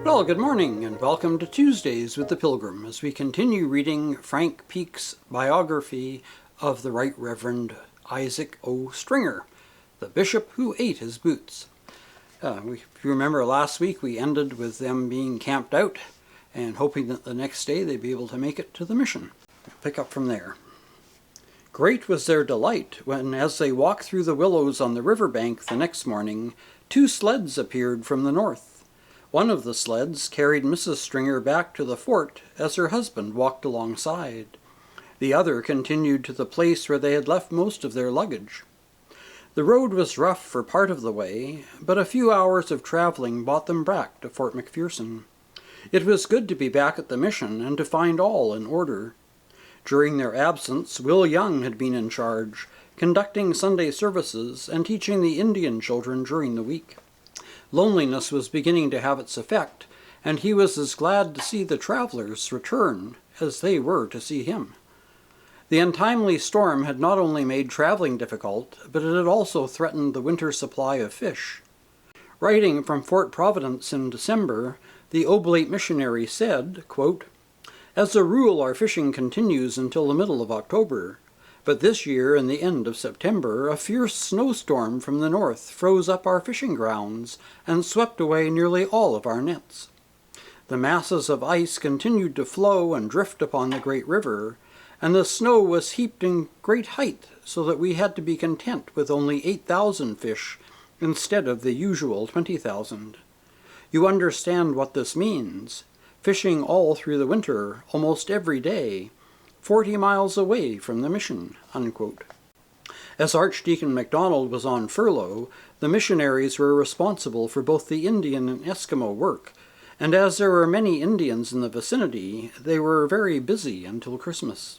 Well, good morning and welcome to Tuesdays with the Pilgrim as we continue reading Frank Peake's biography of the Right Reverend Isaac O. Stringer, the bishop who ate his boots. If you remember last week we ended with them being camped out and hoping that the next day they'd be able to make it to the mission. We'll pick up from there. Great was their delight when, as they walked through the willows on the river bank the next morning, 2 sleds appeared from the north. One of the sleds carried Mrs. Stringer back to the fort as her husband walked alongside. The other continued to the place where they had left most of their luggage. The road was rough for part of the way, but a few hours of traveling brought them back to Fort McPherson. It was good to be back at the mission and to find all in order. During their absence, Will Young had been in charge, conducting Sunday services and teaching the Indian children during the week. Loneliness was beginning to have its effect, and he was as glad to see the travelers return as they were to see him. The untimely storm had not only made traveling difficult, but it had also threatened the winter supply of fish. Writing from Fort Providence in December, the Oblate missionary said, quote, "As a rule our fishing continues until the middle of October. But this year, in the end of September, a fierce snowstorm from the north froze up our fishing grounds and swept away nearly all of our nets. The masses of ice continued to flow and drift upon the great river, and the snow was heaped in great height, so that we had to be content with only 8,000 fish instead of the usual 20,000. You understand what this means. Fishing all through the winter, almost every day, 40 miles away from the mission," unquote. As Archdeacon MacDonald was on furlough, the missionaries were responsible for both the Indian and Eskimo work, and as there were many Indians in the vicinity, they were very busy until Christmas.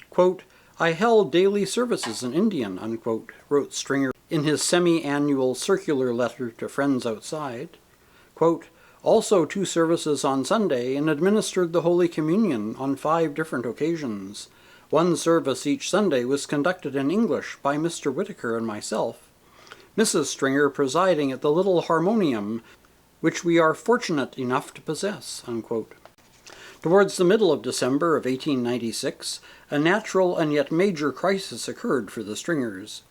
Quote, "I held daily services in Indian," unquote, wrote Stringer in his semi-annual circular letter to friends outside. Quote, "Also 2 services on Sunday and administered the Holy Communion on 5 different occasions. One service each Sunday was conducted in English by Mr. Whitaker and myself, Mrs. Stringer presiding at the little harmonium which we are fortunate enough to possess," unquote. Towards the middle of December of 1896, a natural and yet major crisis occurred for the Stringers.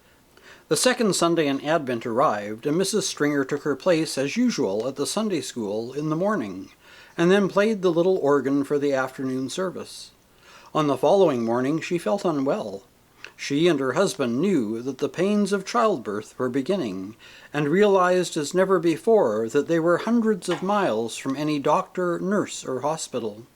The second Sunday in Advent arrived, and Mrs. Stringer took her place as usual at the Sunday school in the morning, and then played the little organ for the afternoon service. On the following morning she felt unwell. She and her husband knew that the pains of childbirth were beginning, and realized as never before that they were hundreds of miles from any doctor, nurse, or hospital.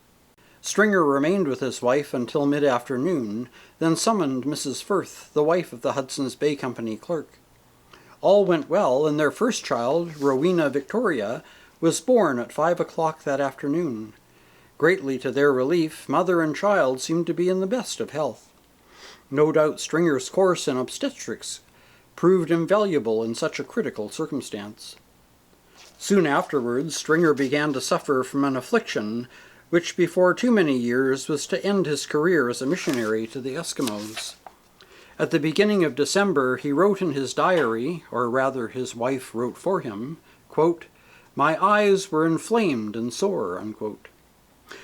Stringer remained with his wife until mid-afternoon, then summoned Mrs. Firth, the wife of the Hudson's Bay Company clerk. All went well, and their first child, Rowena Victoria, was born at 5 o'clock that afternoon. Greatly to their relief, mother and child seemed to be in the best of health. No doubt Stringer's course in obstetrics proved invaluable in such a critical circumstance. Soon afterwards, Stringer began to suffer from an affliction which before too many years was to end his career as a missionary to the Eskimos. At the beginning of December he wrote in his diary, or rather his wife wrote for him, quote, "My eyes were inflamed and sore," unquote.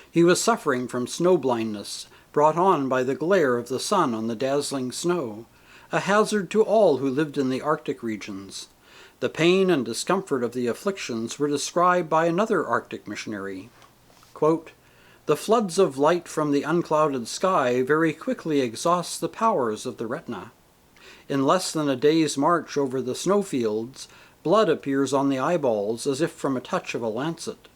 He was suffering from snow blindness, brought on by the glare of the sun on the dazzling snow, a hazard to all who lived in the Arctic regions. The pain and discomfort of the afflictions were described by another Arctic missionary. Quote, "The floods of light from the unclouded sky very quickly exhaust the powers of the retina. In less than a day's march over the snowfields, blood appears on the eyeballs as if from a touch of a lancet.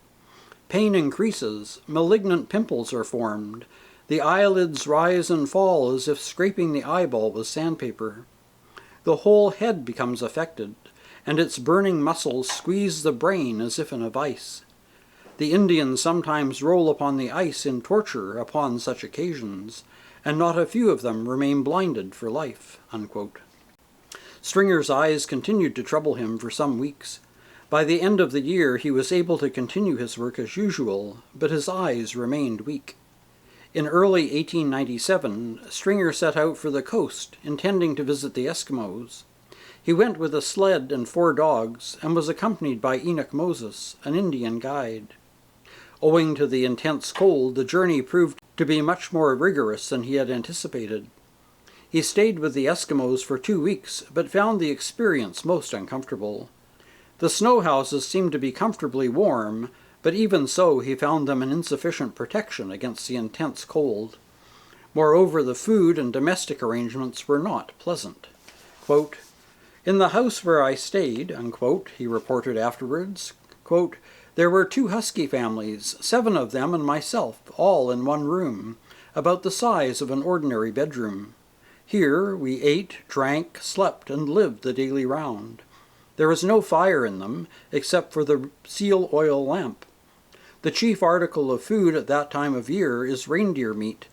Pain increases, malignant pimples are formed, the eyelids rise and fall as if scraping the eyeball with sandpaper. The whole head becomes affected, and its burning muscles squeeze the brain as if in a vice. The Indians sometimes roll upon the ice in torture upon such occasions, and not a few of them remain blinded for life," unquote. Stringer's eyes continued to trouble him for some weeks. By the end of the year he was able to continue his work as usual, but his eyes remained weak. In early 1897, Stringer set out for the coast, intending to visit the Eskimos. He went with a sled and 4 dogs and was accompanied by Enoch Moses, an Indian guide. Owing to the intense cold, the journey proved to be much more rigorous than he had anticipated. He stayed with the Eskimos for 2 weeks, but found the experience most uncomfortable. The snow houses seemed to be comfortably warm, but even so he found them an insufficient protection against the intense cold. Moreover, the food and domestic arrangements were not pleasant. Quote, "In the house where I stayed," unquote, he reported afterwards, quote, "there were 2 husky families, 7 of them and myself, all in one room, about the size of an ordinary bedroom. Here we ate, drank, slept, and lived the daily round. There is no fire in them, except for the seal oil lamp. The chief article of food at that time of year is reindeer meat,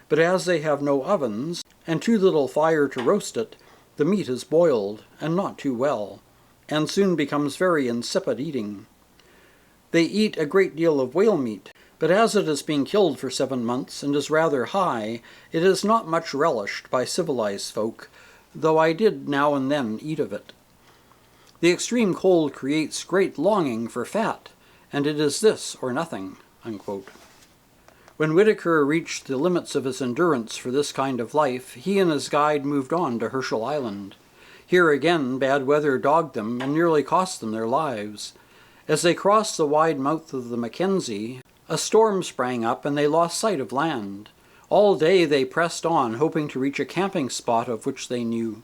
but as they have no ovens, and too little fire to roast it, the meat is boiled, and not too well, and soon becomes very insipid eating. They eat a great deal of whale meat, but as it has been killed for 7 months and is rather high, it is not much relished by civilized folk, though I did now and then eat of it. The extreme cold creates great longing for fat, and it is this or nothing." Unquote. When Whitaker reached the limits of his endurance for this kind of life, he and his guide moved on to Herschel Island. Here again bad weather dogged them and nearly cost them their lives. As they crossed the wide mouth of the Mackenzie, a storm sprang up and they lost sight of land. All day they pressed on, hoping to reach a camping spot of which they knew.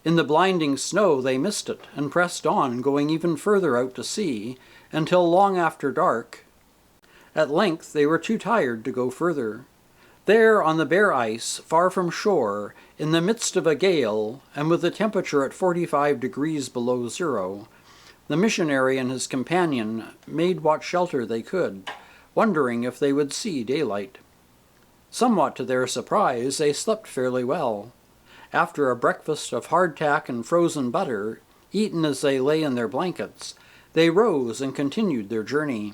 In the blinding snow they missed it and pressed on, going even further out to sea, until long after dark. At length they were too tired to go further. There on the bare ice, far from shore, in the midst of a gale, and with the temperature at 45 degrees below zero, the missionary and his companion made what shelter they could, wondering if they would see daylight. Somewhat to their surprise, they slept fairly well. After a breakfast of hardtack and frozen butter, eaten as they lay in their blankets, they rose and continued their journey.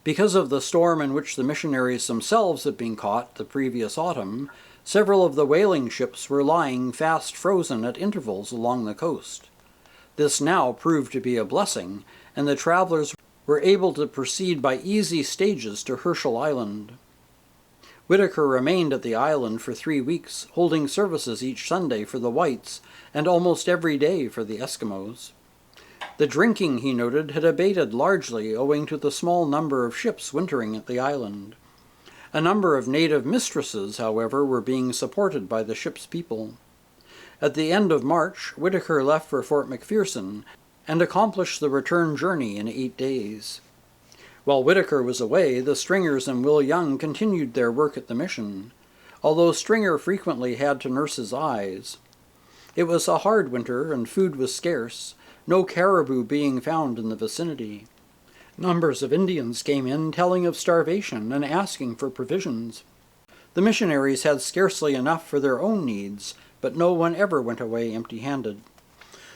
Because of the storm in which the missionaries themselves had been caught the previous autumn, several of the whaling ships were lying fast frozen at intervals along the coast. This now proved to be a blessing, and the travelers were able to proceed by easy stages to Herschel Island. Whitaker remained at the island for 3 weeks, holding services each Sunday for the whites and almost every day for the Eskimos. The drinking, he noted, had abated largely owing to the small number of ships wintering at the island. A number of native mistresses, however, were being supported by the ship's people. At the end of March, Whitaker left for Fort McPherson and accomplished the return journey in 8 days. While Whitaker was away, the Stringers and Will Young continued their work at the mission, although Stringer frequently had to nurse his eyes. It was a hard winter and food was scarce, no caribou being found in the vicinity. Numbers of Indians came in telling of starvation and asking for provisions. The missionaries had scarcely enough for their own needs, but no one ever went away empty-handed.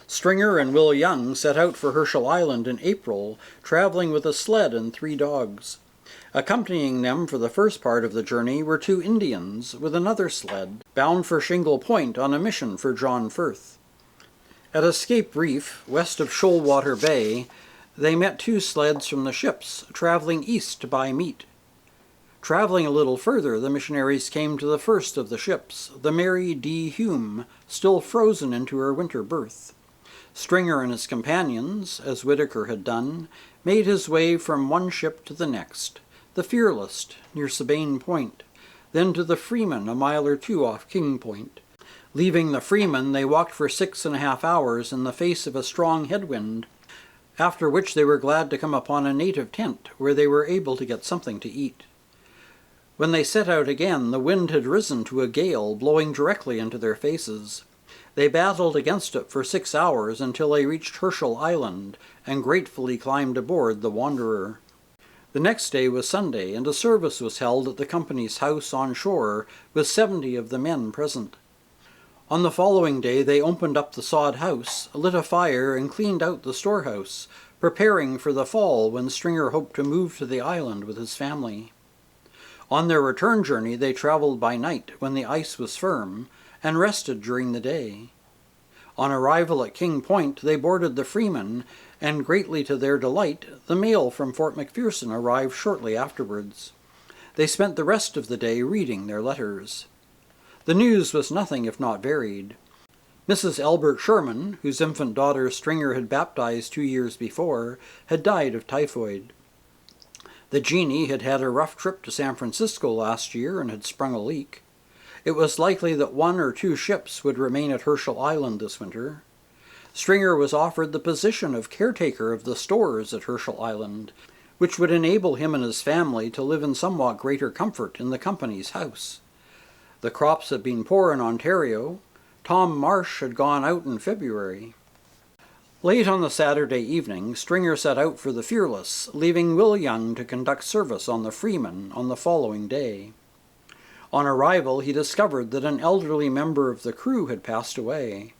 Stringer and Will Young set out for Herschel Island in April, traveling with a sled and 3 dogs. Accompanying them for the first part of the journey were 2 Indians, with another sled, bound for Shingle Point on a mission for John Firth. At Escape Reef, west of Shoalwater Bay, they met 2 sleds from the ships, traveling east to buy meat. Traveling a little further, the missionaries came to the first of the ships, the Mary D. Hume, still frozen into her winter berth. Stringer and his companions, as Whitaker had done, made his way from one ship to the next, the Fearless, near Sabine Point, then to the Freeman, a mile or 2 off King Point. Leaving the Freeman, they walked for 6.5 hours in the face of a strong headwind, after which they were glad to come upon a native tent, where they were able to get something to eat. When they set out again, the wind had risen to a gale, blowing directly into their faces. They battled against it for 6 hours until they reached Herschel Island and gratefully climbed aboard the Wanderer. The next day was Sunday, and a service was held at the company's house on shore, with 70 of the men present. On the following day they opened up the sod house, lit a fire, and cleaned out the storehouse, preparing for the fall when Stringer hoped to move to the island with his family. On their return journey they traveled by night when the ice was firm, and rested during the day. On arrival at King Point, they boarded the Freeman, and greatly to their delight, the mail from Fort McPherson arrived shortly afterwards. They spent the rest of the day reading their letters. The news was nothing if not varied. Mrs. Albert Sherman, whose infant daughter Stringer had baptized 2 years before, had died of typhoid. The Jeannie had had a rough trip to San Francisco last year and had sprung a leak. It was likely that 1 or 2 ships would remain at Herschel Island this winter. Stringer was offered the position of caretaker of the stores at Herschel Island, which would enable him and his family to live in somewhat greater comfort in the company's house. The crops had been poor in Ontario. Tom Marsh had gone out in February. Late on the Saturday evening, Stringer set out for the Fearless, leaving Will Young to conduct service on the Freeman on the following day. On arrival, he discovered that an elderly member of the crew had passed away.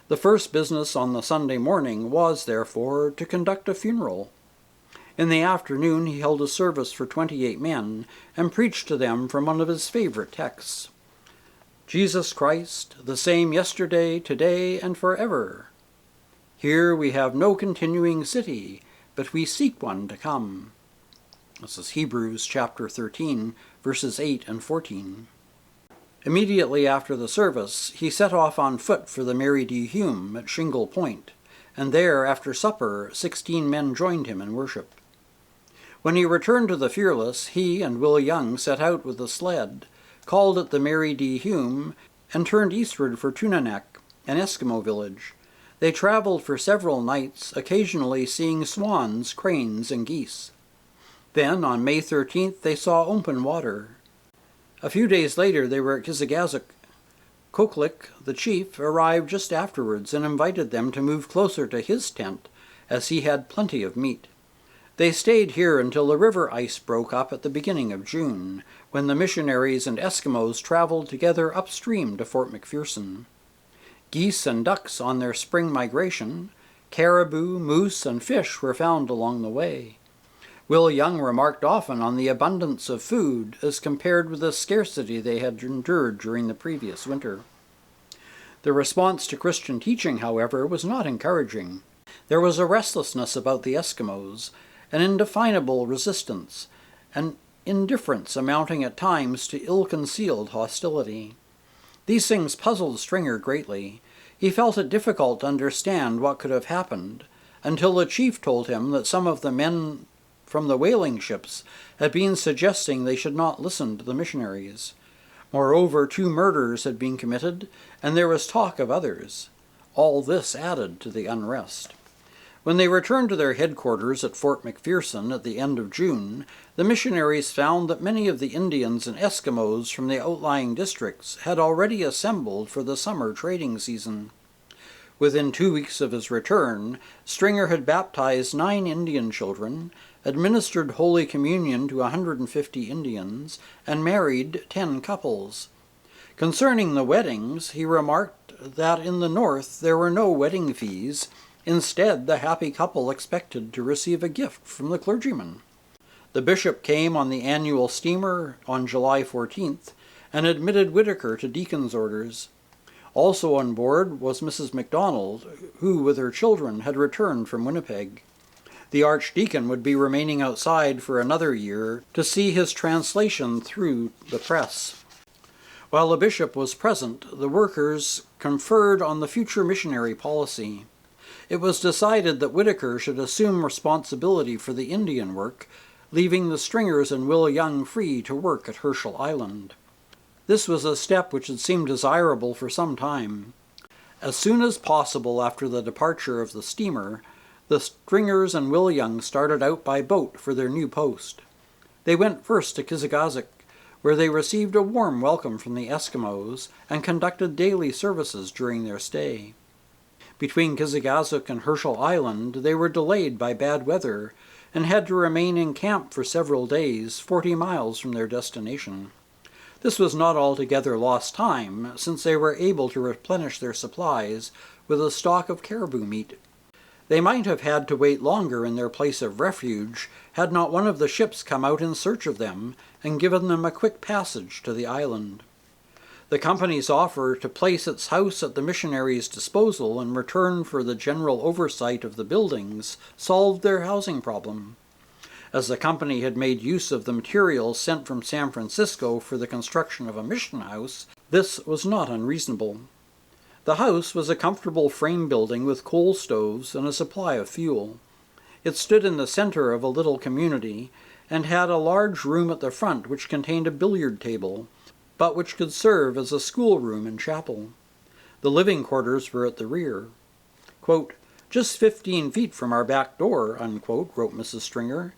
The first business on the Sunday morning was, therefore, to conduct a funeral. In the afternoon, he held a service for 28 men and preached to them from one of his favorite texts. Jesus Christ, the same yesterday, today, and forever. Here we have no continuing city, but we seek one to come. This is Hebrews chapter 13, verses 8 and 14. Immediately after the service, he set off on foot for the Mary D. Hume at Shingle Point, and there, after supper, 16 men joined him in worship. When he returned to the Fearless, he and Will Young set out with a sled, called at the Mary D. Hume, and turned eastward for Tunanek, an Eskimo village. They traveled for several nights, occasionally seeing swans, cranes, and geese. Then, on May 13th, they saw open water. A few days later, they were at Kizigazuk. Koklik, the chief, arrived just afterwards and invited them to move closer to his tent, as he had plenty of meat. They stayed here until the river ice broke up at the beginning of June, when the missionaries and Eskimos traveled together upstream to Fort McPherson. Geese and ducks on their spring migration, caribou, moose, and fish were found along the way. Will Young remarked often on the abundance of food as compared with the scarcity they had endured during the previous winter. The response to Christian teaching, however, was not encouraging. There was a restlessness about the Eskimos, an indefinable resistance, an indifference amounting at times to ill-concealed hostility. These things puzzled Stringer greatly. He felt it difficult to understand what could have happened, until the chief told him that some of the men from the whaling ships had been suggesting they should not listen to the missionaries. Moreover, 2 murders had been committed, and there was talk of others. All this added to the unrest. When they returned to their headquarters at Fort McPherson at the end of June, the missionaries found that many of the Indians and Eskimos from the outlying districts had already assembled for the summer trading season. Within 2 weeks of his return, Stringer had baptized 9 Indian children, administered Holy Communion to 150 Indians, and married 10 couples. Concerning the weddings, he remarked that in the north there were no wedding fees. Instead, the happy couple expected to receive a gift from the clergyman. The bishop came on the annual steamer on July 14th and admitted Whitaker to deacon's orders. Also on board was Mrs. MacDonald, who, with her children, had returned from Winnipeg. The archdeacon would be remaining outside for another year to see his translation through the press. While the bishop was present, the workers conferred on the future missionary policy. It was decided that Whitaker should assume responsibility for the Indian work, leaving the Stringers and Will Young free to work at Herschel Island. This was a step which had seemed desirable for some time. As soon as possible after the departure of the steamer, the Stringers and Will Young started out by boat for their new post. They went first to Kizigazuk, where they received a warm welcome from the Eskimos and conducted daily services during their stay. Between Kizigazuk and Herschel Island, they were delayed by bad weather and had to remain in camp for several days, 40 miles from their destination. This was not altogether lost time, since they were able to replenish their supplies with a stock of caribou meat. They might have had to wait longer in their place of refuge had not one of the ships come out in search of them and given them a quick passage to the island. The company's offer to place its house at the missionaries' disposal in return for the general oversight of the buildings solved their housing problem. As the company had made use of the materials sent from San Francisco for the construction of a mission house, this was not unreasonable. The house was a comfortable frame building with coal stoves and a supply of fuel. It stood in the center of a little community and had a large room at the front which contained a billiard table, but which could serve as a schoolroom and chapel. The living quarters were at the rear. Quote, "Just 15 feet from our back door," unquote, wrote Mrs. Stringer.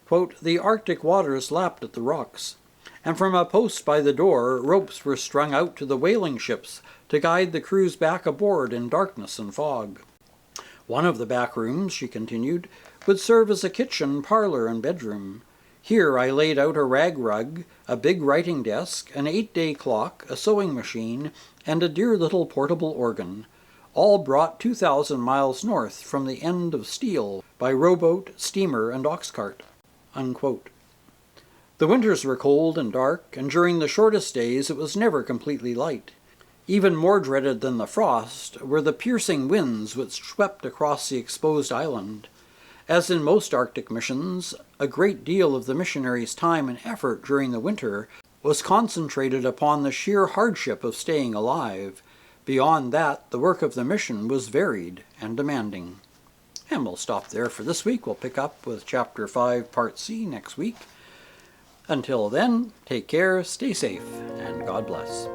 Quote, "The Arctic waters lapped at the rocks, and from a post by the door ropes were strung out to the whaling ships to guide the crews back aboard in darkness and fog. One of the back rooms," she continued, "would serve as a kitchen, parlor, and bedroom. Here I laid out a rag rug, a big writing desk, an 8-day clock, a sewing machine, and a dear little portable organ, all brought 2,000 miles north from the end of steel by rowboat, steamer, and ox cart." Unquote. The winters were cold and dark, and during the shortest days it was never completely light. Even more dreaded than the frost were the piercing winds which swept across the exposed island. As in most Arctic missions, a great deal of the missionaries' time and effort during the winter was concentrated upon the sheer hardship of staying alive. Beyond that, the work of the mission was varied and demanding. And we'll stop there for this week. We'll pick up with Chapter 5, Part C next week. Until then, take care, stay safe, and God bless.